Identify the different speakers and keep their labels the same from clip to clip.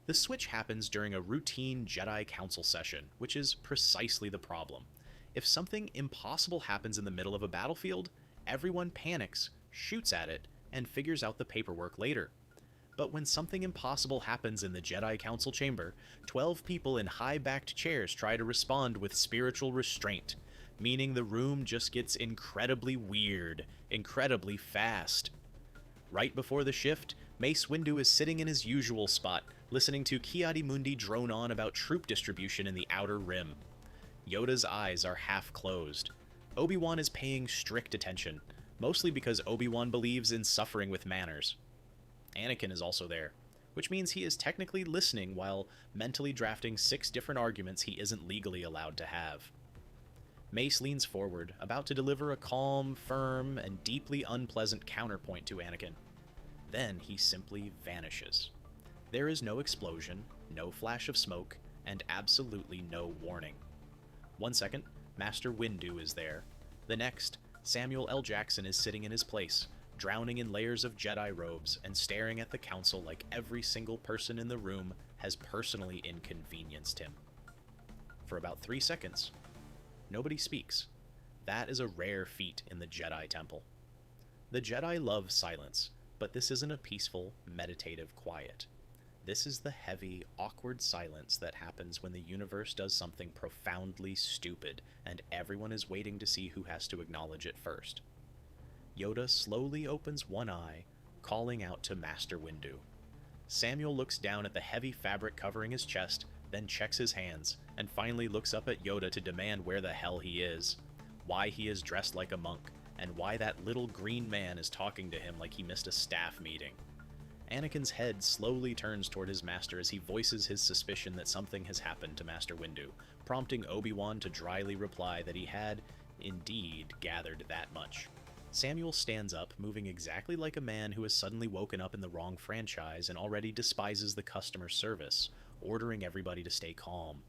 Speaker 1: The switch happens during a routine Jedi Council session, which is precisely the problem. If something impossible happens in the middle of a battlefield, everyone panics, shoots at it, and figures out the paperwork later. But when something impossible happens in the Jedi Council chamber, 12 people in high-backed chairs try to respond with spiritual restraint, meaning the room just gets incredibly weird, incredibly fast. Right before the shift, Mace Windu is sitting in his usual spot, listening to Ki-Adi-Mundi drone on about troop distribution in the Outer Rim. Yoda's eyes are half closed. Obi-Wan is paying strict attention, mostly because Obi-Wan believes in suffering with manners. Anakin is also there, which means he is technically listening while mentally drafting 6 different arguments he isn't legally allowed to have. Mace leans forward, about to deliver a calm, firm, and deeply unpleasant counterpoint to Anakin. Then he simply vanishes. There is no explosion, no flash of smoke, and absolutely no warning. 1 second, Master Windu is there. The next, Samuel L. Jackson is sitting in his place, drowning in layers of Jedi robes and staring at the council like every single person in the room has personally inconvenienced him. For about 3 seconds, nobody speaks. That is a rare feat in the Jedi Temple. The Jedi love silence, but this isn't a peaceful, meditative quiet. This is the heavy, awkward silence that happens when the universe does something profoundly stupid, and everyone is waiting to see who has to acknowledge it first. Yoda slowly opens one eye, calling out to Master Windu. Samuel looks down at the heavy fabric covering his chest, then checks his hands, and finally looks up at Yoda to demand where the hell he is, why he is dressed like a monk, and why that little green man is talking to him like he missed a staff meeting. Anakin's head slowly turns toward his master as he voices his suspicion that something has happened to Master Windu, prompting Obi-Wan to dryly reply that he had, indeed, gathered that much. Samuel stands up, moving exactly like a man who has suddenly woken up in the wrong franchise and already despises the customer service, ordering everybody to stay calm.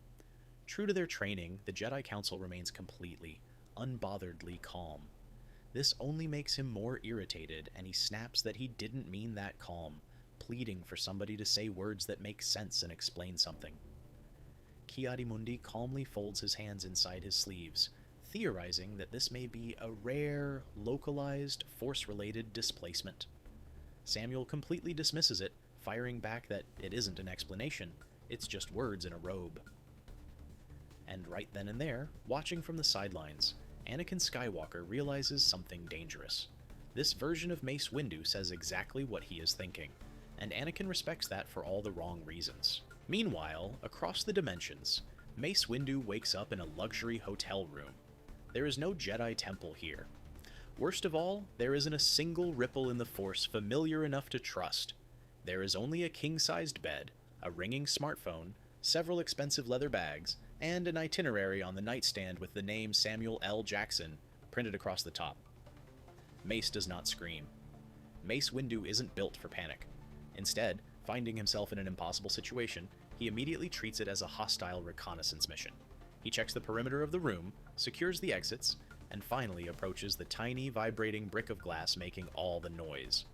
Speaker 1: True to their training, the Jedi Council remains completely, unbotheredly calm. This only makes him more irritated, and he snaps that he didn't mean that calm, pleading for somebody to say words that make sense and explain something. Ki-Adi-Mundi calmly folds his hands inside his sleeves, theorizing that this may be a rare, localized, force-related displacement. Samuel completely dismisses it, firing back that it isn't an explanation, it's just words in a robe. And right then and there, watching from the sidelines, Anakin Skywalker realizes something dangerous. This version of Mace Windu says exactly what he is thinking, and Anakin respects that for all the wrong reasons. Meanwhile, across the dimensions, Mace Windu wakes up in a luxury hotel room. There is no Jedi temple here. Worst of all, there isn't a single ripple in the Force familiar enough to trust. There is only a king-sized bed, a ringing smartphone, several expensive leather bags, and an itinerary on the nightstand with the name Samuel L. Jackson printed across the top. Mace does not scream. Mace Windu isn't built for panic. Instead, finding himself in an impossible situation, he immediately treats it as a hostile reconnaissance mission. He checks the perimeter of the room, secures the exits, and finally approaches the tiny, vibrating brick of glass making all the noise.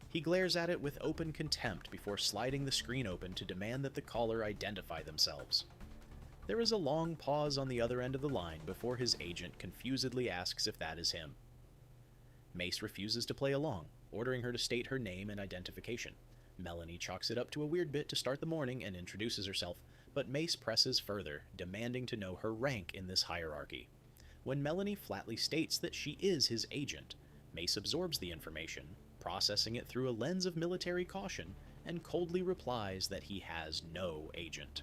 Speaker 1: He glares at it with open contempt before sliding the screen open to demand that the caller identify themselves. There is a long pause on the other end of the line before his agent confusedly asks if that is him. Mace refuses to play along, ordering her to state her name and identification. Melanie chalks it up to a weird bit to start the morning and introduces herself, but Mace presses further, demanding to know her rank in this hierarchy. When Melanie flatly states that she is his agent, Mace absorbs the information, processing it through a lens of military caution, and coldly replies that he has no agent.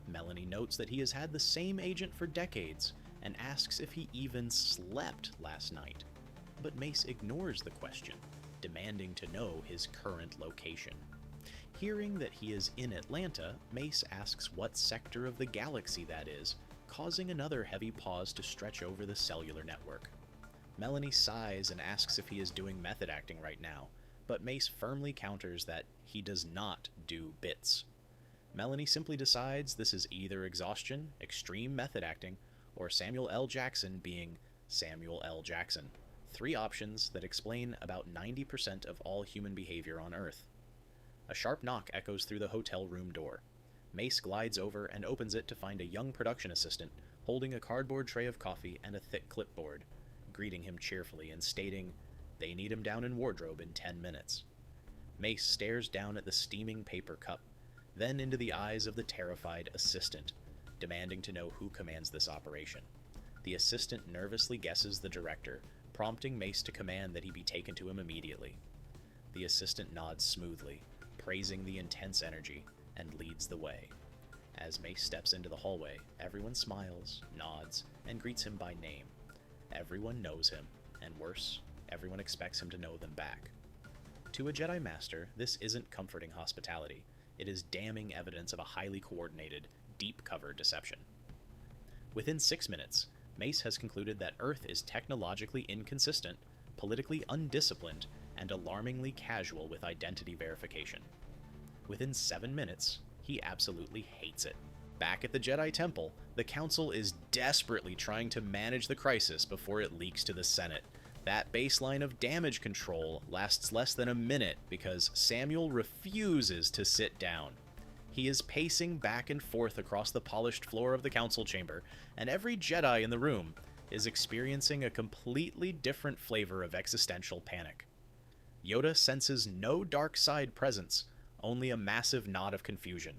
Speaker 1: Melanie notes that he has had the same agent for decades, and asks if he even slept last night. But Mace ignores the question, demanding to know his current location. Hearing that he is in Atlanta, Mace asks what sector of the galaxy that is, causing another heavy pause to stretch over the cellular network. Melanie sighs and asks if he is doing method acting right now, but Mace firmly counters that he does not do bits. Melanie simply decides this is either exhaustion, extreme method acting, or Samuel L. Jackson being Samuel L. Jackson. 3 options that explain about 90% of all human behavior on Earth. A sharp knock echoes through the hotel room door. Mace glides over and opens it to find a young production assistant holding a cardboard tray of coffee and a thick clipboard, greeting him cheerfully and stating they need him down in wardrobe in 10 minutes. Mace stares down at the steaming paper cup, then into the eyes of the terrified assistant, demanding to know who commands this operation. The assistant nervously guesses the director, prompting Mace to command that he be taken to him immediately. The assistant nods smoothly, praising the intense energy, and leads the way. As Mace steps into the hallway, everyone smiles, nods, and greets him by name. Everyone knows him, and worse, everyone expects him to know them back. To a Jedi Master, this isn't comforting hospitality. It is damning evidence of a highly coordinated, deep-cover deception. Within 6 minutes, Mace has concluded that Earth is technologically inconsistent, politically undisciplined, and alarmingly casual with identity verification. Within 7 minutes, he absolutely hates it. Back at the Jedi Temple, the Council is desperately trying to manage the crisis before it leaks to the Senate. That baseline of damage control lasts less than a minute because Samuel refuses to sit down. He is pacing back and forth across the polished floor of the council chamber, and every Jedi in the room is experiencing a completely different flavor of existential panic. Yoda senses no dark side presence, only a massive knot of confusion.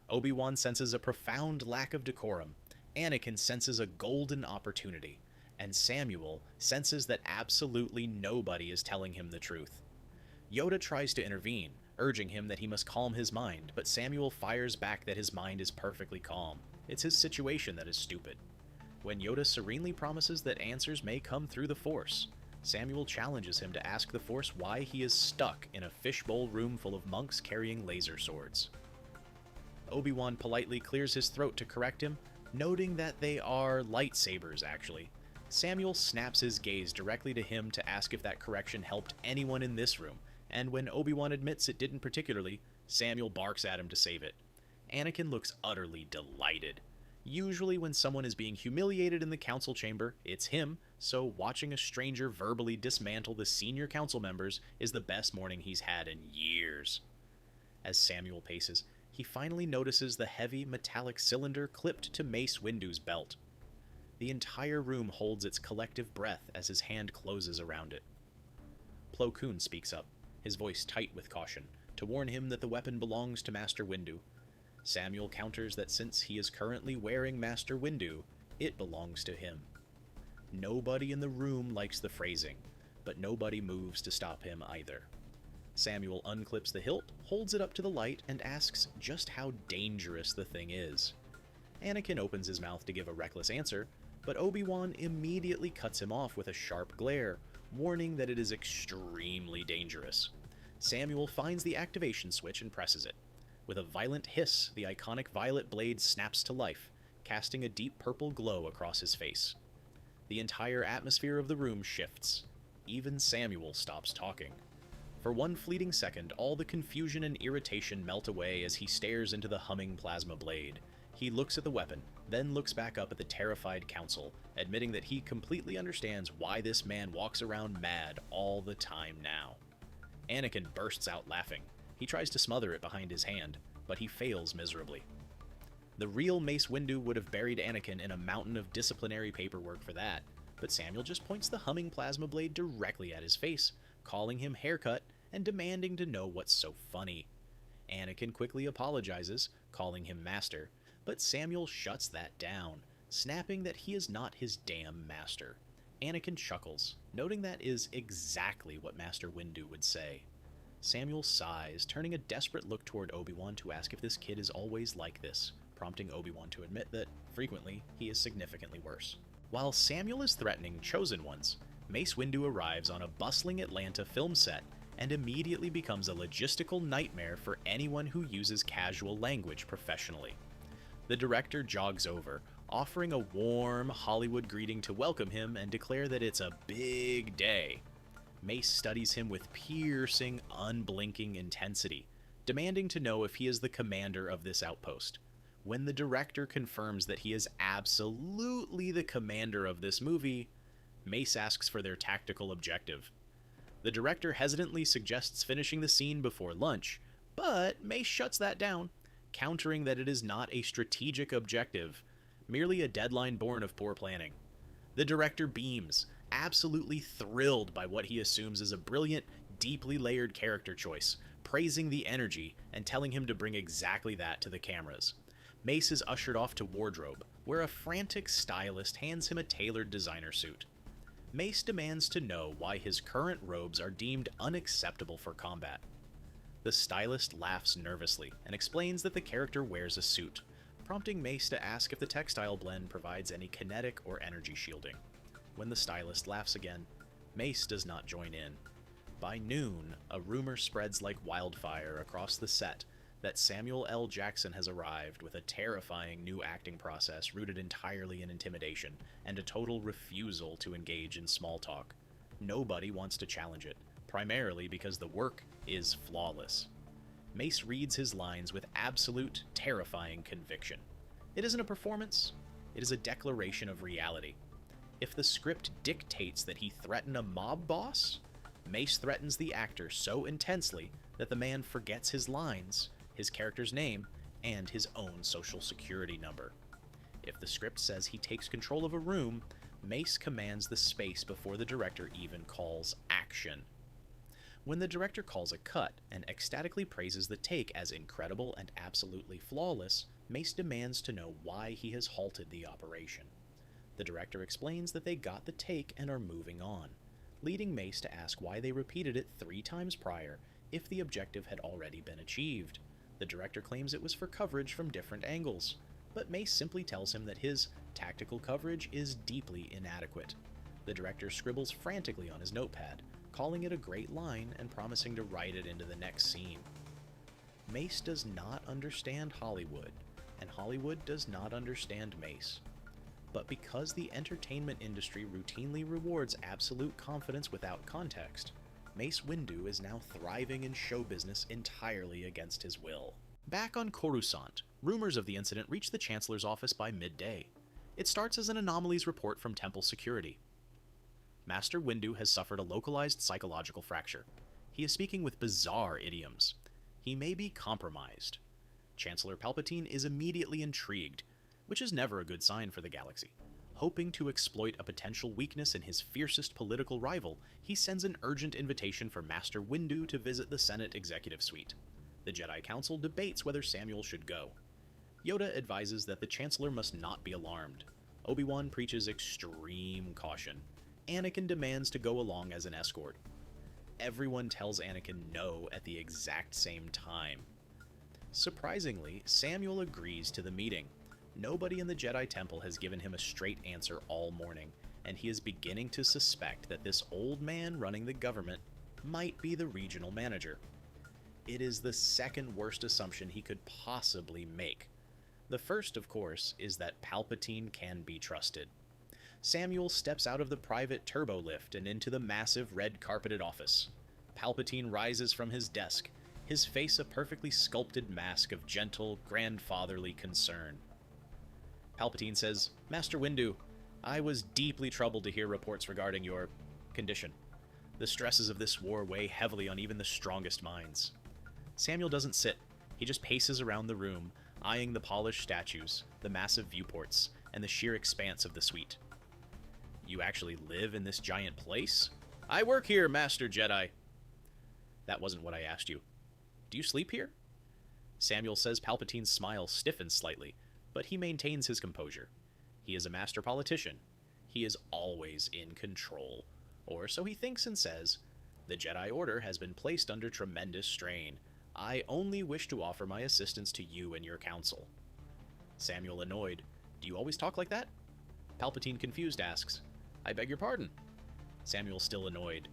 Speaker 1: Obi-Wan senses a profound lack of decorum. Anakin senses a golden opportunity. And Samuel senses that absolutely nobody is telling him the truth. Yoda tries to intervene, urging him that he must calm his mind, but Samuel fires back that his mind is perfectly calm. It's his situation that is stupid. When Yoda serenely promises that answers may come through the Force, Samuel challenges him to ask the Force why he is stuck in a fishbowl room full of monks carrying laser swords. Obi-Wan politely clears his throat to correct him, noting that they are lightsabers, actually. Samuel snaps his gaze directly to him to ask if that correction helped anyone in this room, and when Obi-Wan admits it didn't particularly, Samuel barks at him to save it. Anakin looks utterly delighted. Usually when someone is being humiliated in the council chamber, it's him, so watching a stranger verbally dismantle the senior council members is the best morning he's had in years. As Samuel paces, he finally notices the heavy metallic cylinder clipped to Mace Windu's belt. The entire room holds its collective breath as his hand closes around it. Plo Koon speaks up, his voice tight with caution, to warn him that the weapon belongs to Master Windu. Samuel counters that since he is currently wearing Master Windu, it belongs to him. Nobody in the room likes the phrasing, but nobody moves to stop him either. Samuel unclips the hilt, holds it up to the light, and asks just how dangerous the thing is. Anakin opens his mouth to give a reckless answer, but Obi-Wan immediately cuts him off with a sharp glare, warning that it is extremely dangerous. Samuel finds the activation switch and presses it. With a violent hiss, the iconic violet blade snaps to life, casting a deep purple glow across his face. The entire atmosphere of the room shifts. Even Samuel stops talking. For one fleeting second, all the confusion and irritation melt away as he stares into the humming plasma blade. He looks at the weapon, then looks back up at the terrified council, admitting that he completely understands why this man walks around mad all the time now. Anakin bursts out laughing. He tries to smother it behind his hand, but he fails miserably. The real Mace Windu would have buried Anakin in a mountain of disciplinary paperwork for that, but Samuel just points the humming plasma blade directly at his face, calling him haircut and demanding to know what's so funny. Anakin quickly apologizes, calling him master, but Samuel shuts that down, snapping that he is not his damn master. Anakin chuckles, noting that is exactly what Master Windu would say. Samuel sighs, turning a desperate look toward Obi-Wan to ask if this kid is always like this, prompting Obi-Wan to admit that, frequently, he is significantly worse. While Samuel is threatening Chosen Ones, Mace Windu arrives on a bustling Atlanta film set and immediately becomes a logistical nightmare for anyone who uses casual language professionally. The director jogs over, offering a warm Hollywood greeting to welcome him and declare that it's a big day. Mace studies him with piercing, unblinking intensity, demanding to know if he is the commander of this outpost. When the director confirms that he is absolutely the commander of this movie, Mace asks for their tactical objective. The director hesitantly suggests finishing the scene before lunch, But Mace shuts that down, countering that it is not a strategic objective, merely a deadline born of poor planning. The director beams, absolutely thrilled by what he assumes is a brilliant, deeply layered character choice, praising the energy and telling him to bring exactly that to the cameras. Mace is ushered off to wardrobe, where a frantic stylist hands him a tailored designer suit. Mace demands to know why his current robes are deemed unacceptable for combat. The stylist laughs nervously and explains that the character wears a suit, prompting Mace to ask if the textile blend provides any kinetic or energy shielding. When the stylist laughs again, Mace does not join in. By noon, a rumor spreads like wildfire across the set that Samuel L. Jackson has arrived with a terrifying new acting process rooted entirely in intimidation and a total refusal to engage in small talk. Nobody wants to challenge it, primarily because the work is flawless. Mace reads his lines with absolute, terrifying conviction. It isn't a performance, it is a declaration of reality. If the script dictates that he threaten a mob boss, Mace threatens the actor so intensely that the man forgets his lines, his character's name, and his own social security number. If the script says he takes control of a room, Mace commands the space before the director even calls action. When the director calls a cut and ecstatically praises the take as incredible and absolutely flawless, Mace demands to know why he has halted the operation. The director explains that they got the take and are moving on, leading Mace to ask why they repeated it 3 times prior if the objective had already been achieved. The director claims it was for coverage from different angles, but Mace simply tells him that his tactical coverage is deeply inadequate. The director scribbles frantically on his notepad, calling it a great line and promising to write it into the next scene. Mace does not understand Hollywood, and Hollywood does not understand Mace. But because the entertainment industry routinely rewards absolute confidence without context, Mace Windu is now thriving in show business entirely against his will. Back on Coruscant, rumors of the incident reach the Chancellor's office by midday. It starts as an anomalies report from Temple security. Master Windu has suffered a localized psychological fracture. He is speaking with bizarre idioms. He may be compromised. Chancellor Palpatine is immediately intrigued, which is never a good sign for the galaxy. Hoping to exploit a potential weakness in his fiercest political rival, he sends an urgent invitation for Master Windu to visit the Senate Executive Suite. The Jedi Council debates whether Samuel should go. Yoda advises that the Chancellor must not be alarmed. Obi-Wan preaches extreme caution. Anakin demands to go along as an escort. Everyone tells Anakin no at the exact same time. Surprisingly, Samuel agrees to the meeting. Nobody in the Jedi Temple has given him a straight answer all morning, and he is beginning to suspect that this old man running the government might be the regional manager. It is the second worst assumption he could possibly make. The first, of course, is that Palpatine can be trusted. Samuel steps out of the private turbo lift and into the massive red-carpeted office. Palpatine rises from his desk, his face a perfectly sculpted mask of gentle, grandfatherly concern. Palpatine says, "Master Windu, I was deeply troubled to hear reports regarding your condition. The stresses of this war weigh heavily on even the strongest minds." Samuel doesn't sit. He just paces around the room, eyeing the polished statues, the massive viewports, and the sheer expanse of the suite. "You actually live in this giant place?" "I work here, Master Jedi." "That wasn't what I asked you. Do you sleep here?" Samuel says Palpatine's smile stiffens slightly, but he maintains his composure. He is a master politician. He is always in control. Or so he thinks and says, "The Jedi Order has been placed under tremendous strain. I only wish to offer my assistance to you and your council." Samuel annoyed, "Do you always talk like that?" Palpatine confused asks, "I beg your pardon." Samuel still annoyed,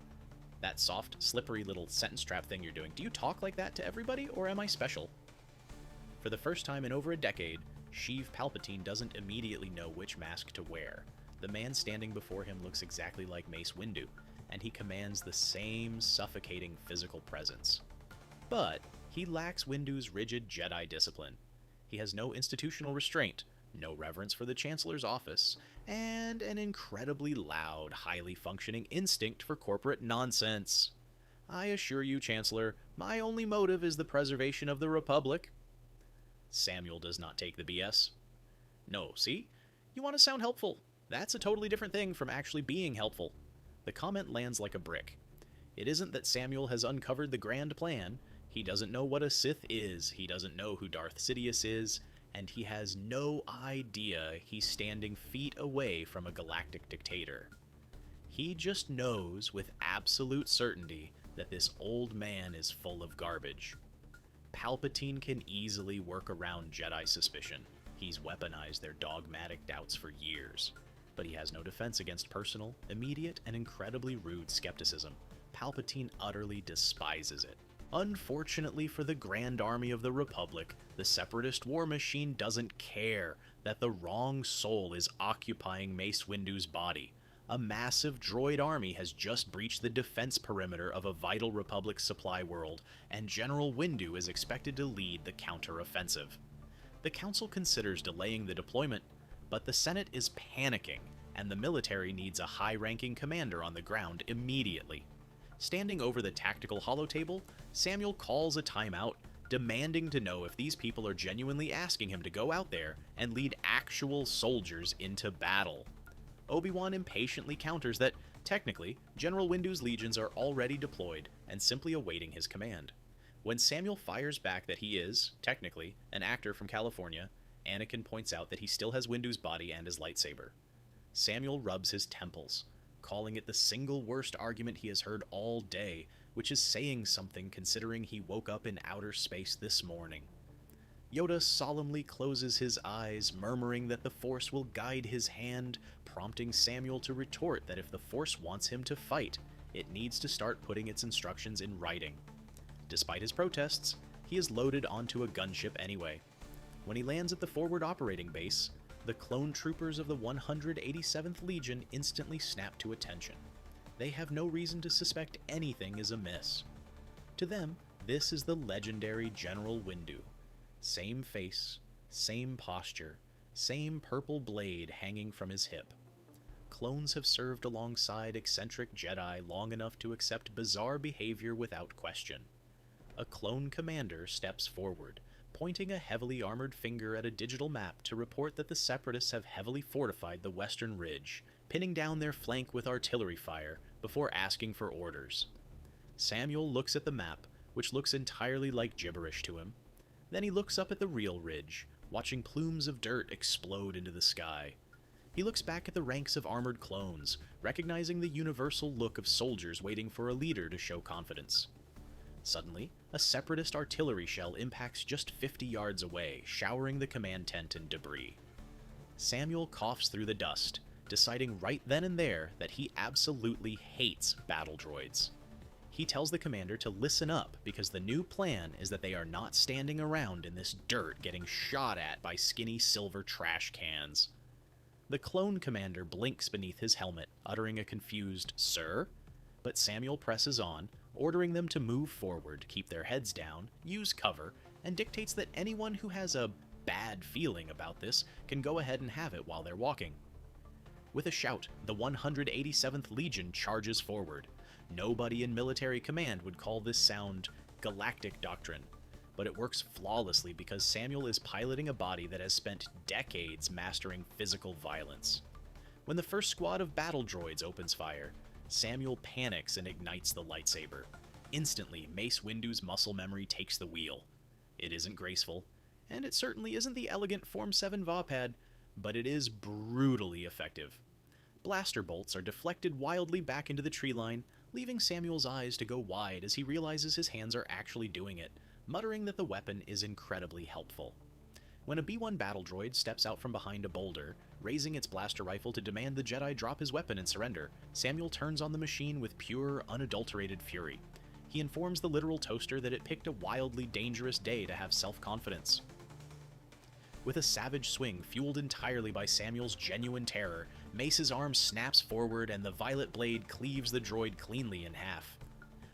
Speaker 1: "That soft, slippery little sentence trap thing you're doing, do you talk like that to everybody, or am I special?" For the first time in over a decade, Sheev Palpatine doesn't immediately know which mask to wear. The man standing before him looks exactly like Mace Windu, and he commands the same suffocating physical presence. But he lacks Windu's rigid Jedi discipline. He has no institutional restraint, no reverence for the Chancellor's office, and an incredibly loud, highly functioning instinct for corporate nonsense. I assure you, Chancellor, my only motive is the preservation of the Republic. Samuel does not take the BS. No, see? You want to sound helpful. That's a totally different thing from actually being helpful. The comment lands like a brick. It isn't that Samuel has uncovered the grand plan. He doesn't know what a Sith is, he doesn't know who Darth Sidious is, and he has no idea he's standing feet away from a galactic dictator. He just knows with absolute certainty that this old man is full of garbage. Palpatine can easily work around Jedi suspicion. He's weaponized their dogmatic doubts for years. But he has no defense against personal, immediate, and incredibly rude skepticism. Palpatine utterly despises it. Unfortunately for the Grand Army of the Republic, the Separatist war machine doesn't care that the wrong soul is occupying Mace Windu's body. A massive droid army has just breached the defense perimeter of a vital Republic supply world, and General Windu is expected to lead the counter-offensive. The Council considers delaying the deployment, but the Senate is panicking, and the military needs a high-ranking commander on the ground immediately. Standing over the tactical holotable, Samuel calls a timeout, demanding to know if these people are genuinely asking him to go out there and lead actual soldiers into battle. Obi-Wan impatiently counters that, technically, General Windu's legions are already deployed and simply awaiting his command. When Samuel fires back that he is, technically, an actor from California, Anakin points out that he still has Windu's body and his lightsaber. Samuel rubs his temples, calling it the single worst argument he has heard all day, which is saying something considering he woke up in outer space this morning. Yoda solemnly closes his eyes, murmuring that the Force will guide his hand, prompting Samuel to retort that if the Force wants him to fight, it needs to start putting its instructions in writing. Despite his protests, he is loaded onto a gunship anyway. When he lands at the forward operating base, the clone troopers of the 187th Legion instantly snap to attention. They have no reason to suspect anything is amiss. To them, this is the legendary General Windu. Same face, same posture, same purple blade hanging from his hip. Clones have served alongside eccentric Jedi long enough to accept bizarre behavior without question. A clone commander steps forward, pointing a heavily armored finger at a digital map to report that the Separatists have heavily fortified the western ridge, pinning down their flank with artillery fire before asking for orders. Samuel looks at the map, which looks entirely like gibberish to him. Then he looks up at the real ridge, watching plumes of dirt explode into the sky. He looks back at the ranks of armored clones, recognizing the universal look of soldiers waiting for a leader to show confidence. Suddenly, a Separatist artillery shell impacts just 50 yards away, showering the command tent in debris. Samuel coughs through the dust, deciding right then and there that he absolutely hates battle droids. He tells the commander to listen up because the new plan is that they are not standing around in this dirt getting shot at by skinny silver trash cans. The clone commander blinks beneath his helmet, uttering a confused, "Sir?" But Samuel presses on, ordering them to move forward, keep their heads down, use cover, and dictates that anyone who has a bad feeling about this can go ahead and have it while they're walking. With a shout, the 187th Legion charges forward. Nobody in military command would call this sound galactic doctrine, but it works flawlessly because Samuel is piloting a body that has spent decades mastering physical violence. When the first squad of battle droids opens fire, Samuel panics and ignites the lightsaber. Instantly, Mace Windu's muscle memory takes the wheel. It isn't graceful, and it certainly isn't the elegant Form 7 Vapad, but it is brutally effective. Blaster bolts are deflected wildly back into the tree line, leaving Samuel's eyes to go wide as he realizes his hands are actually doing it, muttering that the weapon is incredibly helpful. When a B-1 battle droid steps out from behind a boulder, raising its blaster rifle to demand the Jedi drop his weapon and surrender, Samuel turns on the machine with pure, unadulterated fury. He informs the literal toaster that it picked a wildly dangerous day to have self-confidence. With a savage swing fueled entirely by Samuel's genuine terror, Mace's arm snaps forward and the violet blade cleaves the droid cleanly in half.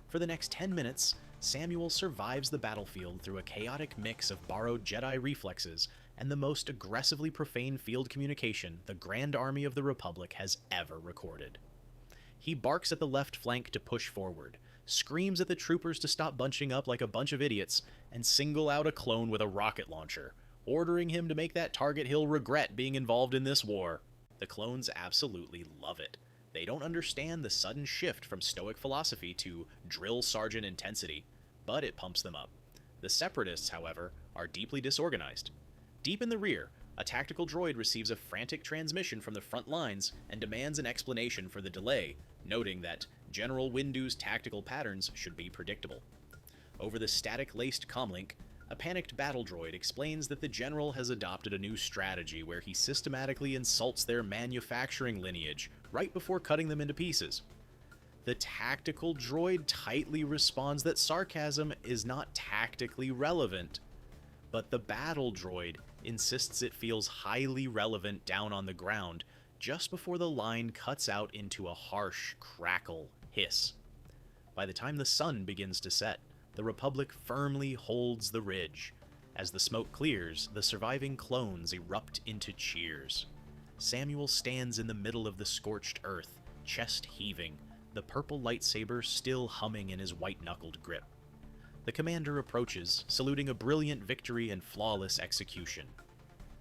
Speaker 1: For the next 10 minutes, Samuel survives the battlefield through a chaotic mix of borrowed Jedi reflexes and the most aggressively profane field communication the Grand Army of the Republic has ever recorded. He barks at the left flank to push forward, screams at the troopers to stop bunching up like a bunch of idiots, and single out a clone with a rocket launcher, ordering him to make that target he'll regret being involved in this war. The clones absolutely love it. They don't understand the sudden shift from stoic philosophy to drill sergeant intensity, but it pumps them up. The Separatists, however, are deeply disorganized. Deep in the rear, a tactical droid receives a frantic transmission from the front lines and demands an explanation for the delay, noting that General Windu's tactical patterns should be predictable. Over the static-laced comlink, a panicked battle droid explains that the general has adopted a new strategy where he systematically insults their manufacturing lineage right before cutting them into pieces. The tactical droid tightly responds that sarcasm is not tactically relevant, but the battle droid insists it feels highly relevant down on the ground just before the line cuts out into a harsh crackle hiss. By the time the sun begins to set, the Republic firmly holds the ridge. As the smoke clears, the surviving clones erupt into cheers. Samuel stands in the middle of the scorched earth, chest heaving, the purple lightsaber still humming in his white-knuckled grip. The commander approaches, saluting a brilliant victory and flawless execution.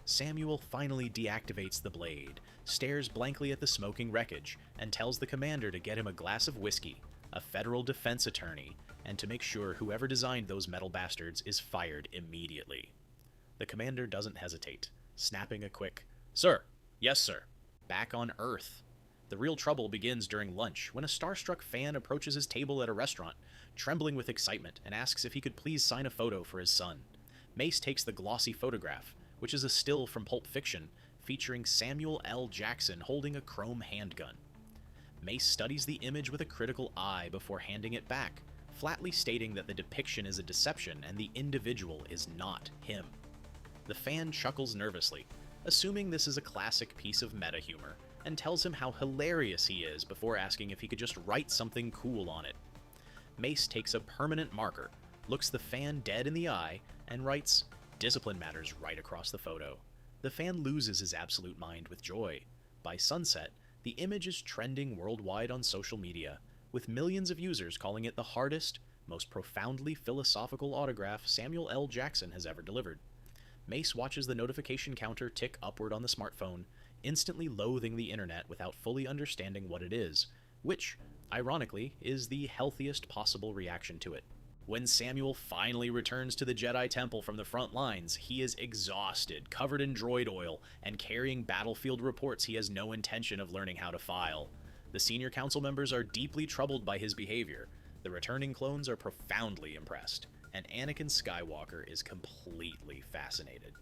Speaker 1: Samuel finally deactivates the blade, stares blankly at the smoking wreckage, and tells the commander to get him a glass of whiskey, a federal defense attorney, and to make sure whoever designed those metal bastards is fired immediately. The commander doesn't hesitate, snapping a quick, "Sir, yes sir," back on Earth. The real trouble begins during lunch, when a starstruck fan approaches his table at a restaurant, trembling with excitement, and asks if he could please sign a photo for his son. Mace takes the glossy photograph, which is a still from Pulp Fiction, featuring Samuel L. Jackson holding a chrome handgun. Mace studies the image with a critical eye before handing it back, flatly stating that the depiction is a deception and the individual is not him. The fan chuckles nervously, assuming this is a classic piece of meta-humor, and tells him how hilarious he is before asking if he could just write something cool on it. Mace takes a permanent marker, looks the fan dead in the eye, and writes, "Discipline matters," right across the photo. The fan loses his absolute mind with joy. By sunset, the image is trending worldwide on social media, with millions of users calling it the hardest, most profoundly philosophical autograph Samuel L. Jackson has ever delivered. Mace watches the notification counter tick upward on the smartphone, instantly loathing the internet without fully understanding what it is, which, ironically, is the healthiest possible reaction to it. When Samuel finally returns to the Jedi Temple from the front lines, he is exhausted, covered in droid oil, and carrying battlefield reports he has no intention of learning how to file. The senior council members are deeply troubled by his behavior, the returning clones are profoundly impressed, and Anakin Skywalker is completely fascinated.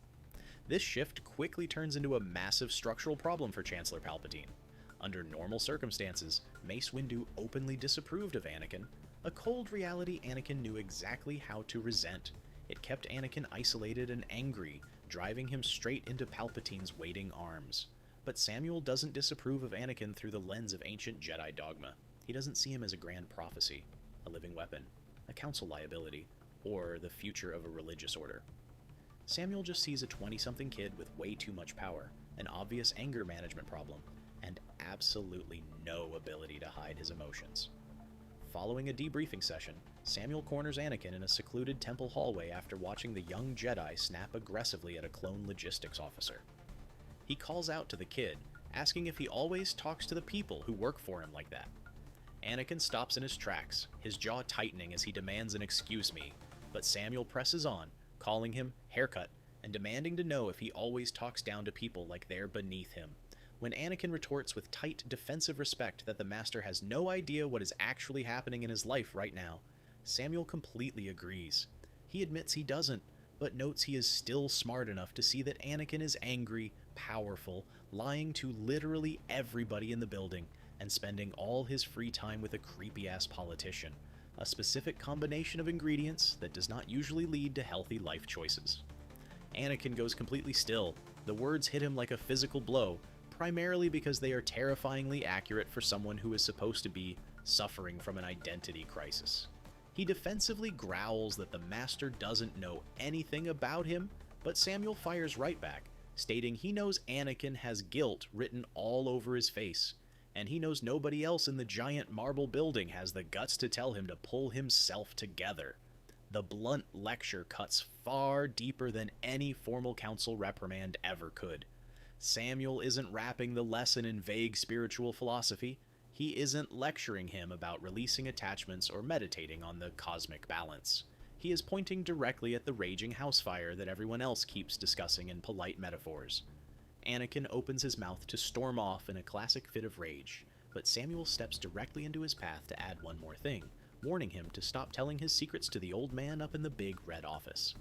Speaker 1: This shift quickly turns into a massive structural problem for Chancellor Palpatine. Under normal circumstances, Mace Windu openly disapproved of Anakin, a cold reality Anakin knew exactly how to resent. It kept Anakin isolated and angry, driving him straight into Palpatine's waiting arms. But Samuel doesn't disapprove of Anakin through the lens of ancient Jedi dogma. He doesn't see him as a grand prophecy, a living weapon, a council liability, or the future of a religious order. Samuel just sees a 20-something kid with way too much power, an obvious anger management problem, and absolutely no ability to hide his emotions. Following a debriefing session, Samuel corners Anakin in a secluded temple hallway after watching the young Jedi snap aggressively at a clone logistics officer. He calls out to the kid, asking if he always talks to the people who work for him like that. Anakin stops in his tracks, his jaw tightening as he demands an "excuse me," but Samuel presses on, calling him haircut and demanding to know if he always talks down to people like they're beneath him. When Anakin retorts with tight, defensive respect that the Master has no idea what is actually happening in his life right now, Samuel completely agrees. He admits he doesn't, but notes he is still smart enough to see that Anakin is angry, powerful, lying to literally everybody in the building, and spending all his free time with a creepy-ass politician, a specific combination of ingredients that does not usually lead to healthy life choices. Anakin goes completely still. The words hit him like a physical blow, primarily because they are terrifyingly accurate for someone who is supposed to be suffering from an identity crisis. He defensively growls that the Master doesn't know anything about him, but Samuel fires right back, stating he knows Anakin has guilt written all over his face. and he knows nobody else in the giant marble building has the guts to tell him to pull himself together. The blunt lecture cuts far deeper than any formal council reprimand ever could. Samuel isn't wrapping the lesson in vague spiritual philosophy. He isn't lecturing him about releasing attachments or meditating on the cosmic balance. He is pointing directly at the raging house fire that everyone else keeps discussing in polite metaphors. Anakin opens his mouth to storm off in a classic fit of rage, but Samuel steps directly into his path to add one more thing, warning him to stop telling his secrets to the old man up in the big red office.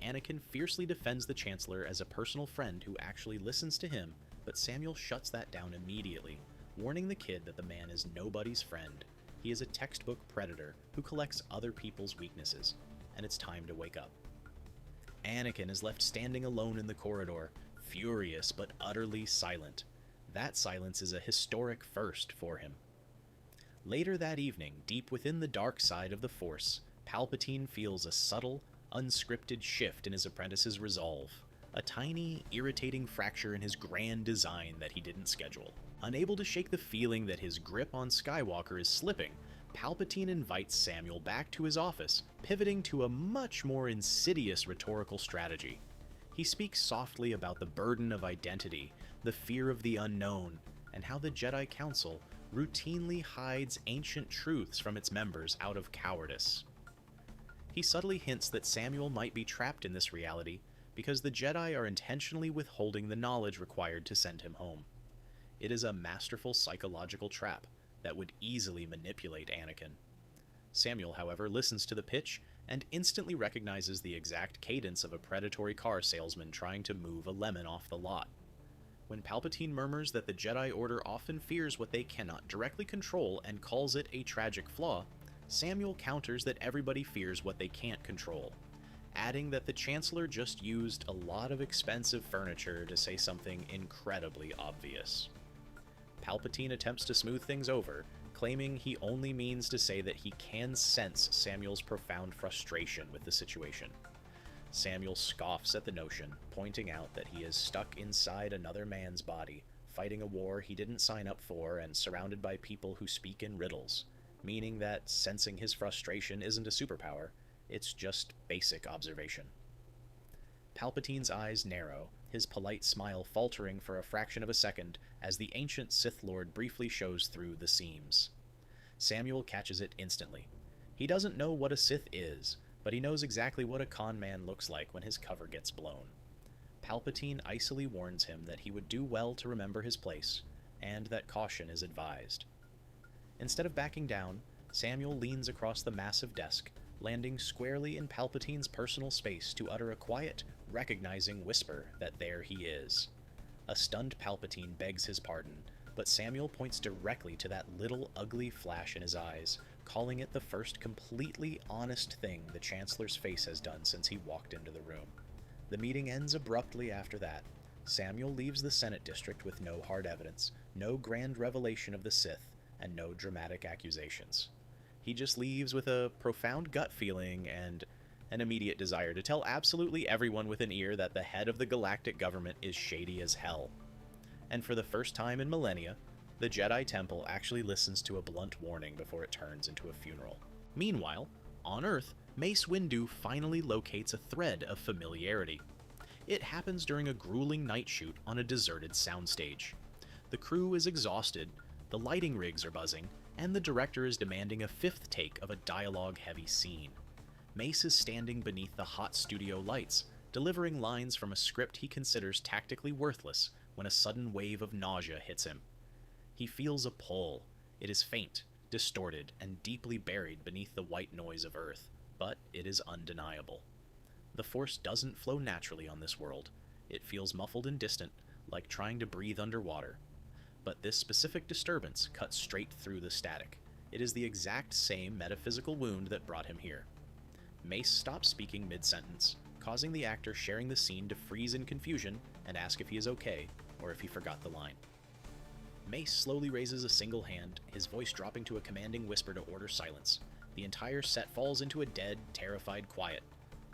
Speaker 1: Anakin fiercely defends the Chancellor as a personal friend who actually listens to him, but Samuel shuts that down immediately, warning the kid that the man is nobody's friend. He is a textbook predator who collects other people's weaknesses, and it's time to wake up. Anakin is left standing alone in the corridor, furious but utterly silent. That silence is a historic first for him. Later that evening, deep within the dark side of the Force, Palpatine feels a subtle, unscripted shift in his apprentice's resolve, a tiny, irritating fracture in his grand design that he didn't schedule. Unable to shake the feeling that his grip on Skywalker is slipping, Palpatine invites Samuel back to his office, pivoting to a much more insidious rhetorical strategy. He speaks softly about the burden of identity, the fear of the unknown, and how the Jedi Council routinely hides ancient truths from its members out of cowardice. He subtly hints that Samuel might be trapped in this reality because the Jedi are intentionally withholding the knowledge required to send him home. It is a masterful psychological trap that would easily manipulate Anakin. Samuel, however, listens to the pitch and instantly recognizes the exact cadence of a predatory car salesman trying to move a lemon off the lot. When Palpatine murmurs that the Jedi Order often fears what they cannot directly control and calls it a tragic flaw, Samuel counters that everybody fears what they can't control, adding that the Chancellor just used a lot of expensive furniture to say something incredibly obvious. Palpatine attempts to smooth things over, claiming he only means to say that he can sense Samuel's profound frustration with the situation. Samuel scoffs at the notion, pointing out that he is stuck inside another man's body, fighting a war he didn't sign up for and surrounded by people who speak in riddles, meaning that sensing his frustration isn't a superpower, it's just basic observation. Palpatine's eyes narrow, his polite smile faltering for a fraction of a second as the ancient Sith Lord briefly shows through the seams. Samuel catches it instantly. He doesn't know what a Sith is, but he knows exactly what a con man looks like when his cover gets blown. Palpatine icily warns him that he would do well to remember his place, and that caution is advised. Instead of backing down, Samuel leans across the massive desk, landing squarely in Palpatine's personal space to utter a quiet, recognizing whisper that there he is. A stunned Palpatine begs his pardon, but Samuel points directly to that little ugly flash in his eyes, calling it the first completely honest thing the Chancellor's face has done since he walked into the room. The meeting ends abruptly after that. Samuel leaves the Senate district with no hard evidence, no grand revelation of the Sith, and no dramatic accusations. He just leaves with a profound gut feeling and an immediate desire to tell absolutely everyone with an ear that the head of the galactic government is shady as hell. And for the first time in millennia, the Jedi Temple actually listens to a blunt warning before it turns into a funeral. Meanwhile, on Earth, Mace Windu finally locates a thread of familiarity. It happens during a grueling night shoot on a deserted soundstage. The crew is exhausted, the lighting rigs are buzzing, and the director is demanding a fifth take of a dialogue-heavy scene. Mace is standing beneath the hot studio lights, delivering lines from a script he considers tactically worthless when a sudden wave of nausea hits him. He feels a pull. It is faint, distorted, and deeply buried beneath the white noise of Earth, but it is undeniable. The Force doesn't flow naturally on this world. It feels muffled and distant, like trying to breathe underwater. But this specific disturbance cuts straight through the static. It is the exact same metaphysical wound that brought him here. Mace stops speaking mid-sentence, causing the actor sharing the scene to freeze in confusion and ask if he is okay, or if he forgot the line. Mace slowly raises a single hand, his voice dropping to a commanding whisper to order silence. The entire set falls into a dead, terrified quiet.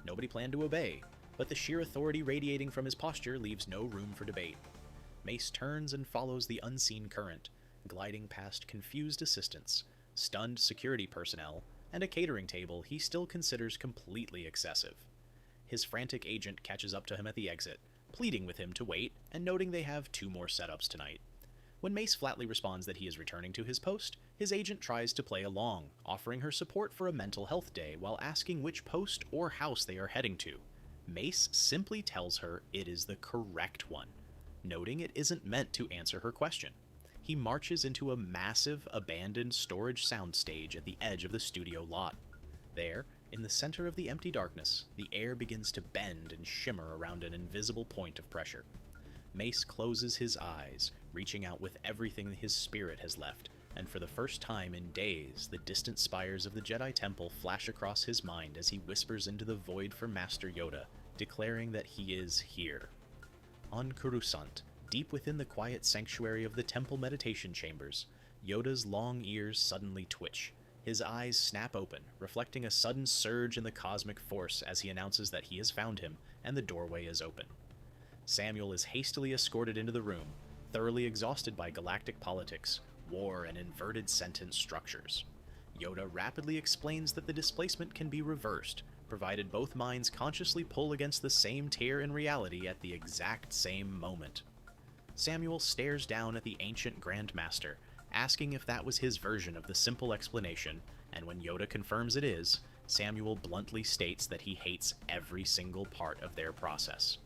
Speaker 1: Nobody planned to obey, but the sheer authority radiating from his posture leaves no room for debate. Mace turns and follows the unseen current, gliding past confused assistants, stunned security personnel, and a catering table he still considers completely excessive. His frantic agent catches up to him at the exit, pleading with him to wait and noting they have 2 more setups tonight. When Mace flatly responds that he is returning to his post, his agent tries to play along, offering her support for a mental health day while asking which post or house they are heading to. Mace simply tells her it is the correct one, noting it isn't meant to answer her question. He marches into a massive, abandoned storage soundstage at the edge of the studio lot. There, in the center of the empty darkness, the air begins to bend and shimmer around an invisible point of pressure. Mace closes his eyes, reaching out with everything his spirit has left, and for the first time in days, the distant spires of the Jedi Temple flash across his mind as he whispers into the void for Master Yoda, declaring that he is here. On Coruscant, deep within the quiet sanctuary of the temple meditation chambers, Yoda's long ears suddenly twitch. His eyes snap open, reflecting a sudden surge in the cosmic force as he announces that he has found him, and the doorway is open. Samuel is hastily escorted into the room, thoroughly exhausted by galactic politics, war, and inverted sentence structures. Yoda rapidly explains that the displacement can be reversed, provided both minds consciously pull against the same tier in reality at the exact same moment. Samuel stares down at the ancient Grand Master, asking if that was his version of the simple explanation, and when Yoda confirms it is, Samuel bluntly states that he hates every single part of their process.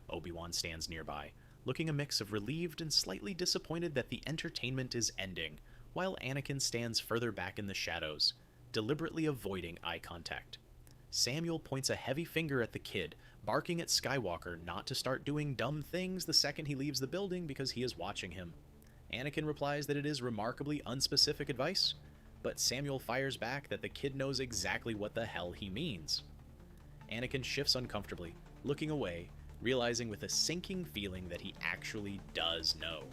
Speaker 1: Obi-Wan stands nearby, looking a mix of relieved and slightly disappointed that the entertainment is ending, while Anakin stands further back in the shadows, deliberately avoiding eye contact. Samuel points a heavy finger at the kid, barking at Skywalker not to start doing dumb things the second he leaves the building because he is watching him. Anakin replies that it is remarkably unspecific advice, but Samuel fires back that the kid knows exactly what the hell he means. Anakin shifts uncomfortably, looking away, realizing with a sinking feeling that he actually does know.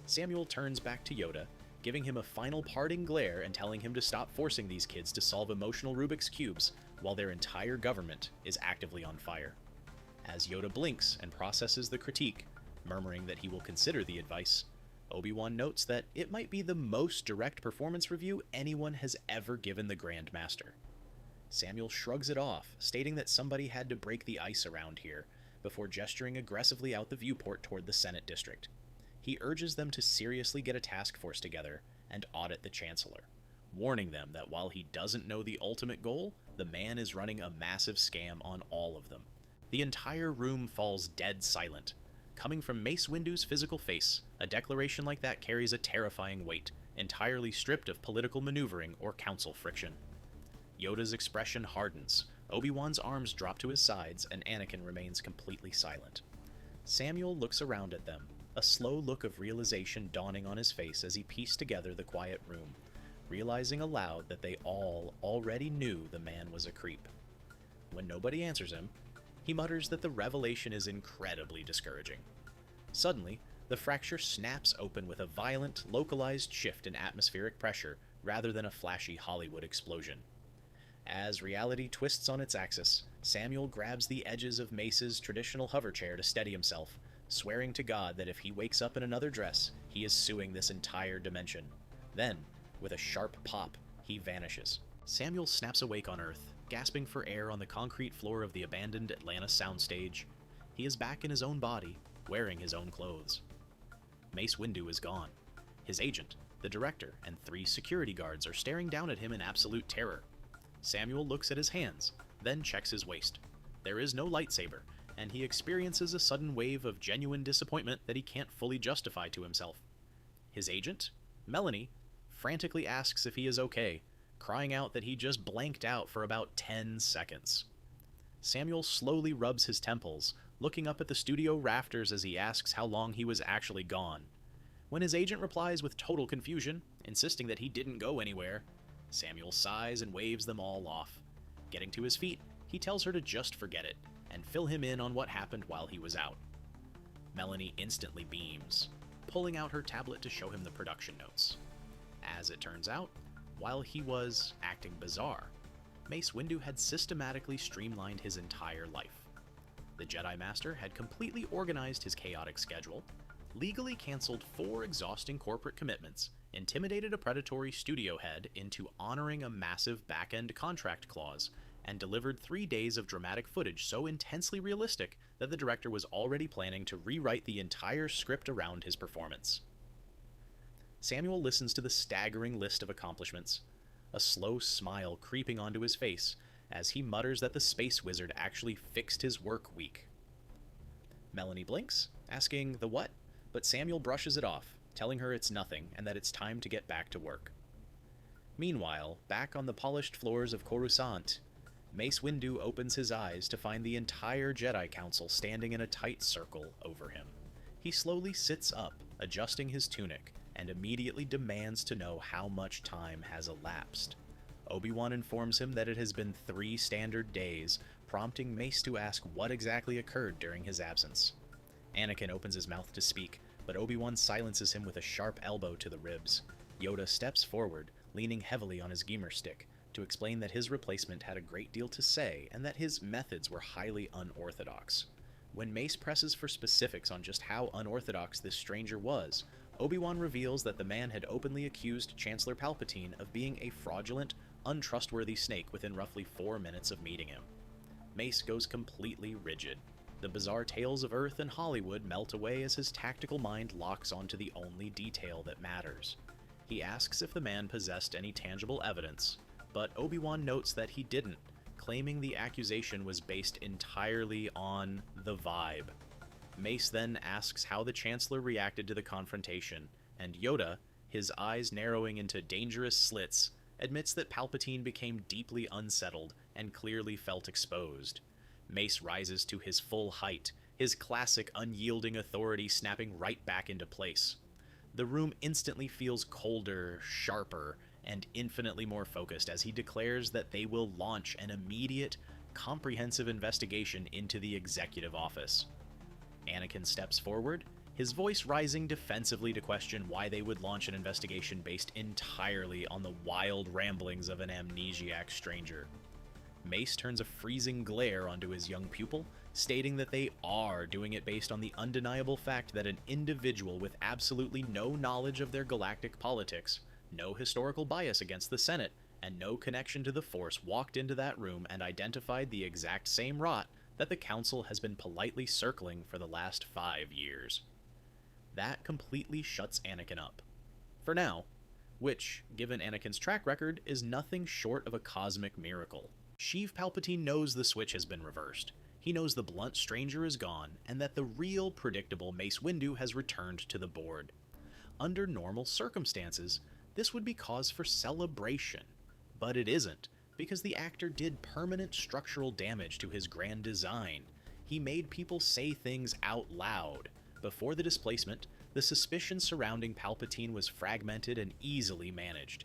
Speaker 1: Samuel turns back to Yoda, giving him a final parting glare and telling him to stop forcing these kids to solve emotional Rubik's Cubes while their entire government is actively on fire. As Yoda blinks and processes the critique, murmuring that he will consider the advice, Obi-Wan notes that it might be the most direct performance review anyone has ever given the Grand Master. Samuel shrugs it off, stating that somebody had to break the ice around here, before gesturing aggressively out the viewport toward the Senate district. He urges them to seriously get a task force together and audit the Chancellor, warning them that while he doesn't know the ultimate goal, the man is running a massive scam on all of them. The entire room falls dead silent. Coming from Mace Windu's physical face, a declaration like that carries a terrifying weight, entirely stripped of political maneuvering or council friction. Yoda's expression hardens, Obi-Wan's arms drop to his sides, and Anakin remains completely silent. Samuel looks around at them, a slow look of realization dawning on his face as he pieced together the quiet room, realizing aloud that they all already knew the man was a creep. When nobody answers him, he mutters that the revelation is incredibly discouraging. Suddenly, the fracture snaps open with a violent, localized shift in atmospheric pressure rather than a flashy Hollywood explosion. As reality twists on its axis, Samuel grabs the edges of Mace's traditional hover chair to steady himself, swearing to God that if he wakes up in another dress, he is suing this entire dimension. Then, with a sharp pop, he vanishes. Samuel snaps awake on Earth, gasping for air on the concrete floor of the abandoned Atlanta soundstage. He is back in his own body, wearing his own clothes. Mace Windu is gone. His agent, the director, and 3 security guards are staring down at him in absolute terror. Samuel looks at his hands, then checks his waist. There is no lightsaber, and he experiences a sudden wave of genuine disappointment that he can't fully justify to himself. His agent, Melanie, frantically asks if he is okay, crying out that he just blanked out for about 10 seconds. Samuel slowly rubs his temples, looking up at the studio rafters as he asks how long he was actually gone. When his agent replies with total confusion, insisting that he didn't go anywhere, Samuel sighs and waves them all off. Getting to his feet, he tells her to just forget it, and fill him in on what happened while he was out. Melanie instantly beams, pulling out her tablet to show him the production notes. As it turns out, while he was acting bizarre, Mace Windu had systematically streamlined his entire life. The Jedi Master had completely organized his chaotic schedule, legally canceled 4 exhausting corporate commitments, intimidated a predatory studio head into honoring a massive back-end contract clause, and delivered 3 days of dramatic footage so intensely realistic that the director was already planning to rewrite the entire script around his performance. Samuel listens to the staggering list of accomplishments, a slow smile creeping onto his face as he mutters that the space wizard actually fixed his work week. Melanie blinks, asking the what, but Samuel brushes it off, telling her it's nothing and that it's time to get back to work. Meanwhile, back on the polished floors of Coruscant, Mace Windu opens his eyes to find the entire Jedi Council standing in a tight circle over him. He slowly sits up, adjusting his tunic, and immediately demands to know how much time has elapsed. Obi-Wan informs him that it has been 3 standard days, prompting Mace to ask what exactly occurred during his absence. Anakin opens his mouth to speak, but Obi-Wan silences him with a sharp elbow to the ribs. Yoda steps forward, leaning heavily on his gamer stick, to explain that his replacement had a great deal to say and that his methods were highly unorthodox. When Mace presses for specifics on just how unorthodox this stranger was, Obi-Wan reveals that the man had openly accused Chancellor Palpatine of being a fraudulent, untrustworthy snake within roughly 4 minutes of meeting him. Mace goes completely rigid. The bizarre tales of Earth and Hollywood melt away as his tactical mind locks onto the only detail that matters. He asks if the man possessed any tangible evidence, but Obi-Wan notes that he didn't, claiming the accusation was based entirely on the vibe. Mace then asks how the Chancellor reacted to the confrontation, and Yoda, his eyes narrowing into dangerous slits, admits that Palpatine became deeply unsettled and clearly felt exposed. Mace rises to his full height, his classic unyielding authority snapping right back into place. The room instantly feels colder, sharper, and infinitely more focused as he declares that they will launch an immediate, comprehensive investigation into the executive office. Anakin steps forward, his voice rising defensively to question why they would launch an investigation based entirely on the wild ramblings of an amnesiac stranger. Mace turns a freezing glare onto his young pupil, stating that they are doing it based on the undeniable fact that an individual with absolutely no knowledge of their galactic politics, no historical bias against the Senate, and no connection to the Force walked into that room and identified the exact same rot that the Council has been politely circling for the last 5 years. That completely shuts Anakin up. For now, which, given Anakin's track record, is nothing short of a cosmic miracle. Sheev Palpatine knows the switch has been reversed. He knows the blunt stranger is gone, and that the real, predictable Mace Windu has returned to the board. Under normal circumstances, this would be cause for celebration. But it isn't, because the actor did permanent structural damage to his grand design. He made people say things out loud. Before the displacement, the suspicion surrounding Palpatine was fragmented and easily managed.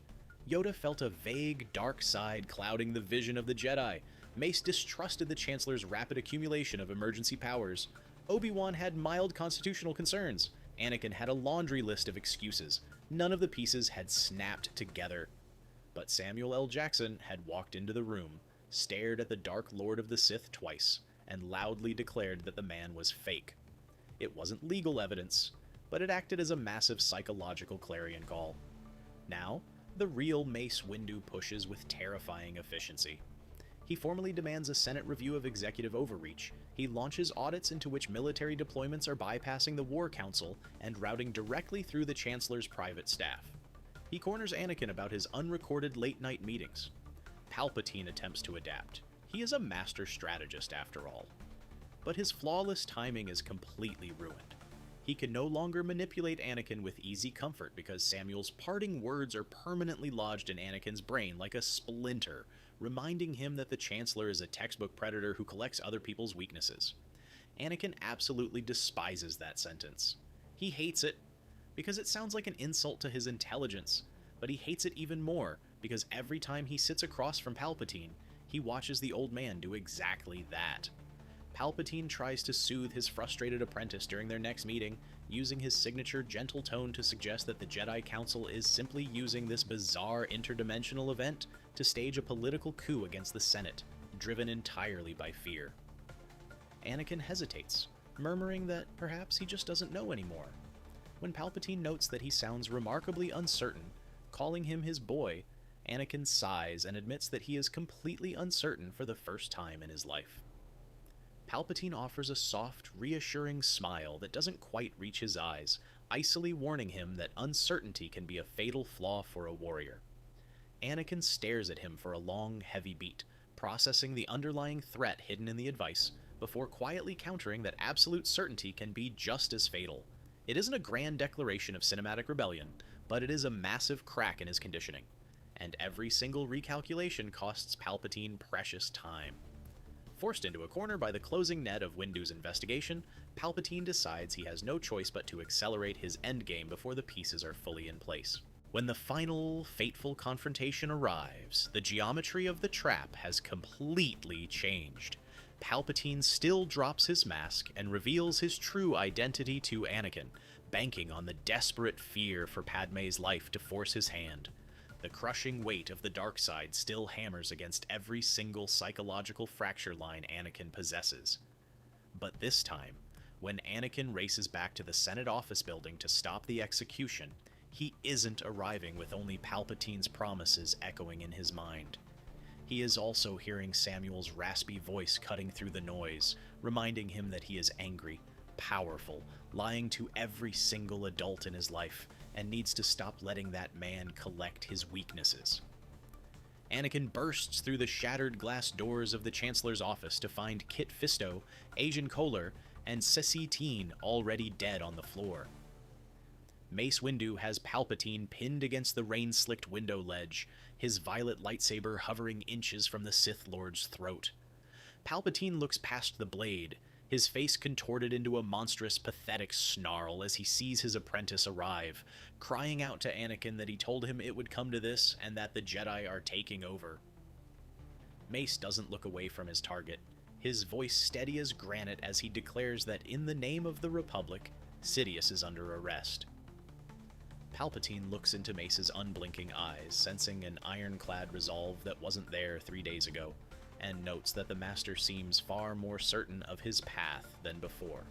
Speaker 1: Yoda felt a vague, dark side clouding the vision of the Jedi. Mace distrusted the Chancellor's rapid accumulation of emergency powers. Obi-Wan had mild constitutional concerns. Anakin had a laundry list of excuses. None of the pieces had snapped together. But Samuel L. Jackson had walked into the room, stared at the Dark Lord of the Sith twice, and loudly declared that the man was fake. It wasn't legal evidence, but it acted as a massive psychological clarion call. Now, the real Mace Windu pushes with terrifying efficiency. He formally demands a Senate review of executive overreach. He launches audits into which military deployments are bypassing the War Council and routing directly through the Chancellor's private staff. He corners Anakin about his unrecorded late-night meetings. Palpatine attempts to adapt. He is a master strategist, after all. But his flawless timing is completely ruined. He can no longer manipulate Anakin with easy comfort because Samuel's parting words are permanently lodged in Anakin's brain like a splinter, reminding him that the Chancellor is a textbook predator who collects other people's weaknesses. Anakin absolutely despises that sentence. He hates it because it sounds like an insult to his intelligence, but he hates it even more because every time he sits across from Palpatine, he watches the old man do exactly that. Palpatine tries to soothe his frustrated apprentice during their next meeting, using his signature gentle tone to suggest that the Jedi Council is simply using this bizarre interdimensional event to stage a political coup against the Senate, driven entirely by fear. Anakin hesitates, murmuring that perhaps he just doesn't know anymore. When Palpatine notes that he sounds remarkably uncertain, calling him his boy, Anakin sighs and admits that he is completely uncertain for the first time in his life. Palpatine offers a soft, reassuring smile that doesn't quite reach his eyes, icily warning him that uncertainty can be a fatal flaw for a warrior. Anakin stares at him for a long, heavy beat, processing the underlying threat hidden in the advice, before quietly countering that absolute certainty can be just as fatal. It isn't a grand declaration of cinematic rebellion, but it is a massive crack in his conditioning, and every single recalculation costs Palpatine precious time. Forced into a corner by the closing net of Windu's investigation, Palpatine decides he has no choice but to accelerate his endgame before the pieces are fully in place. When the final, fateful confrontation arrives, the geometry of the trap has completely changed. Palpatine still drops his mask and reveals his true identity to Anakin, banking on the desperate fear for Padmé's life to force his hand. The crushing weight of the dark side still hammers against every single psychological fracture line Anakin possesses. But this time, when Anakin races back to the Senate office building to stop the execution, he isn't arriving with only Palpatine's promises echoing in his mind. He is also hearing Samuel's raspy voice cutting through the noise, reminding him that he is angry, powerful, lying to every single adult in his life, and needs to stop letting that man collect his weaknesses. Anakin bursts through the shattered glass doors of the Chancellor's office to find Kit Fisto, Asian Kohler, and Ceci Teen already dead on the floor. Mace Windu has Palpatine pinned against the rain-slicked window ledge, his violet lightsaber hovering inches from the Sith Lord's throat. Palpatine looks past the blade, his face contorted into a monstrous, pathetic snarl as he sees his apprentice arrive, crying out to Anakin that he told him it would come to this and that the Jedi are taking over. Mace doesn't look away from his target, his voice steady as granite as he declares that in the name of the Republic, Sidious is under arrest. Palpatine looks into Mace's unblinking eyes, sensing an ironclad resolve that wasn't there 3 days ago, and notes that the Master seems far more certain of his path than before.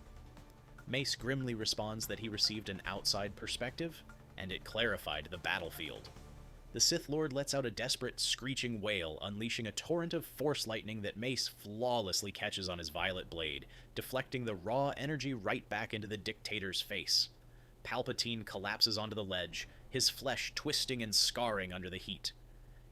Speaker 1: Mace grimly responds that he received an outside perspective, and it clarified the battlefield. The Sith Lord lets out a desperate, screeching wail, unleashing a torrent of force lightning that Mace flawlessly catches on his violet blade, deflecting the raw energy right back into the dictator's face. Palpatine collapses onto the ledge, his flesh twisting and scarring under the heat.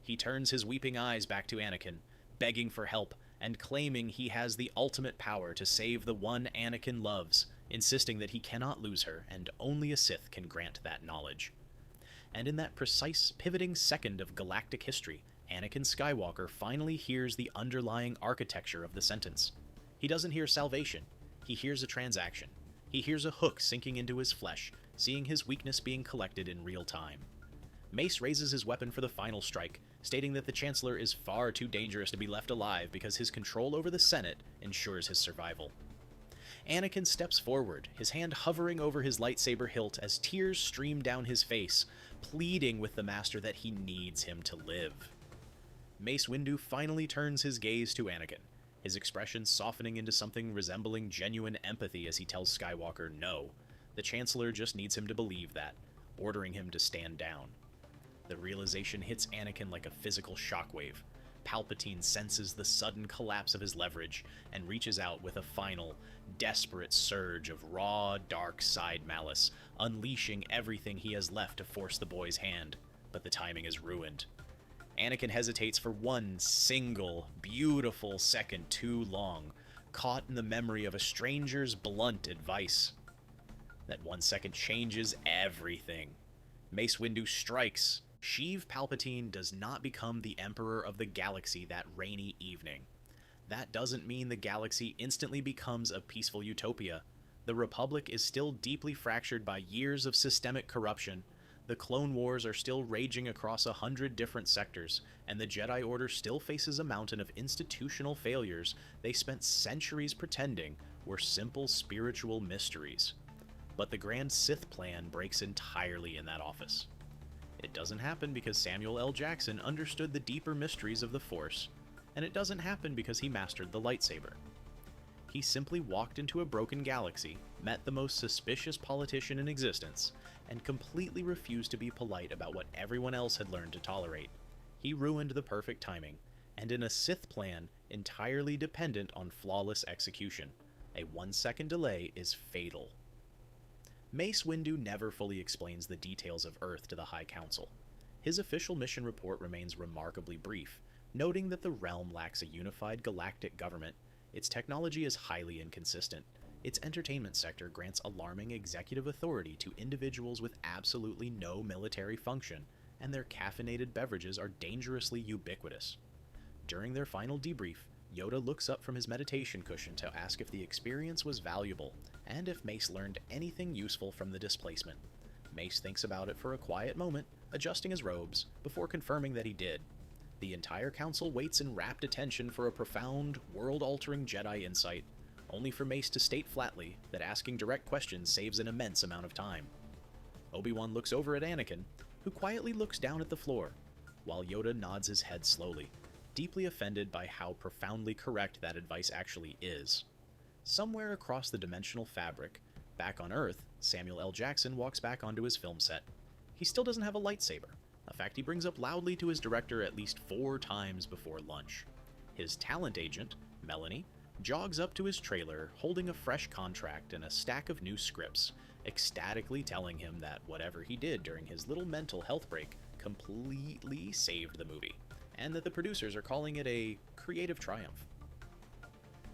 Speaker 1: He turns his weeping eyes back to Anakin, begging for help and claiming he has the ultimate power to save the one Anakin loves, insisting that he cannot lose her and only a Sith can grant that knowledge. And in that precise pivoting second of galactic history, Anakin Skywalker finally hears the underlying architecture of the sentence. He doesn't hear salvation, he hears a transaction. He hears a hook sinking into his flesh, seeing his weakness being collected in real time. Mace raises his weapon for the final strike, stating that the Chancellor is far too dangerous to be left alive because his control over the Senate ensures his survival. Anakin steps forward, his hand hovering over his lightsaber hilt as tears stream down his face, pleading with the Master that he needs him to live. Mace Windu finally turns his gaze to Anakin, his expression softening into something resembling genuine empathy as he tells Skywalker no. The Chancellor just needs him to believe that, ordering him to stand down. The realization hits Anakin like a physical shockwave. Palpatine senses the sudden collapse of his leverage and reaches out with a final, desperate surge of raw, dark side malice, unleashing everything he has left to force the boy's hand, but the timing is ruined. Anakin hesitates for one single, beautiful second too long, caught in the memory of a stranger's blunt advice. That 1 second changes everything. Mace Windu strikes. Sheev Palpatine does not become the Emperor of the Galaxy that rainy evening. That doesn't mean the galaxy instantly becomes a peaceful utopia. The Republic is still deeply fractured by years of systemic corruption. The Clone Wars are still raging across 100 different sectors, and the Jedi Order still faces a mountain of institutional failures they spent centuries pretending were simple spiritual mysteries. But the Grand Sith plan breaks entirely in that office. It doesn't happen because Samuel L. Jackson understood the deeper mysteries of the Force, and it doesn't happen because he mastered the lightsaber. He simply walked into a broken galaxy, met the most suspicious politician in existence, and completely refused to be polite about what everyone else had learned to tolerate. He ruined the perfect timing, and in a Sith plan entirely dependent on flawless execution. A 1-second delay is fatal. Mace Windu never fully explains the details of Earth to the High Council. His official mission report remains remarkably brief, noting that the realm lacks a unified galactic government, its technology is highly inconsistent, its entertainment sector grants alarming executive authority to individuals with absolutely no military function, and their caffeinated beverages are dangerously ubiquitous. During their final debrief, Yoda looks up from his meditation cushion to ask if the experience was valuable, and if Mace learned anything useful from the displacement. Mace thinks about it for a quiet moment, adjusting his robes, before confirming that he did. The entire council waits in rapt attention for a profound, world-altering Jedi insight, only for Mace to state flatly that asking direct questions saves an immense amount of time. Obi-Wan looks over at Anakin, who quietly looks down at the floor, while Yoda nods his head slowly, deeply offended by how profoundly correct that advice actually is. Somewhere across the dimensional fabric, back on Earth, Samuel L. Jackson walks back onto his film set. He still doesn't have a lightsaber, a fact he brings up loudly to his director at least 4 times before lunch. His talent agent, Melanie, jogs up to his trailer holding a fresh contract and a stack of new scripts, ecstatically telling him that whatever he did during his little mental health break completely saved the movie, and that the producers are calling it a creative triumph.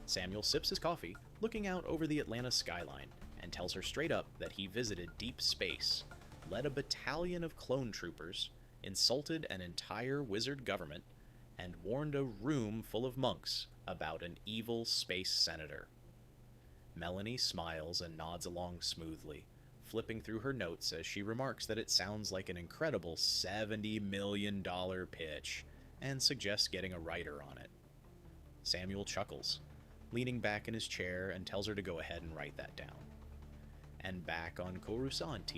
Speaker 1: Samuel sips his coffee, looking out over the Atlanta skyline, and tells her straight up that he visited deep space, led a battalion of clone troopers, insulted an entire wizard government, and warned a room full of monks about an evil space senator. Melanie smiles and nods along smoothly, flipping through her notes as she remarks that it sounds like an incredible $70 million pitch, and suggests getting a writer on it. Samuel chuckles, leaning back in his chair, and tells her to go ahead and write that down. And back on Coruscant,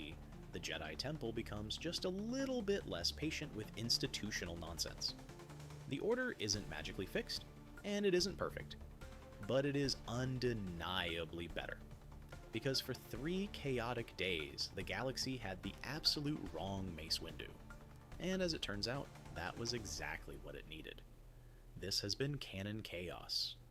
Speaker 1: the Jedi Temple becomes just a little bit less patient with institutional nonsense. The Order isn't magically fixed, and it isn't perfect, but it is undeniably better. Because for 3 chaotic days, the galaxy had the absolute wrong Mace Windu. And as it turns out, that was exactly what it needed. This has been Canon Chaos.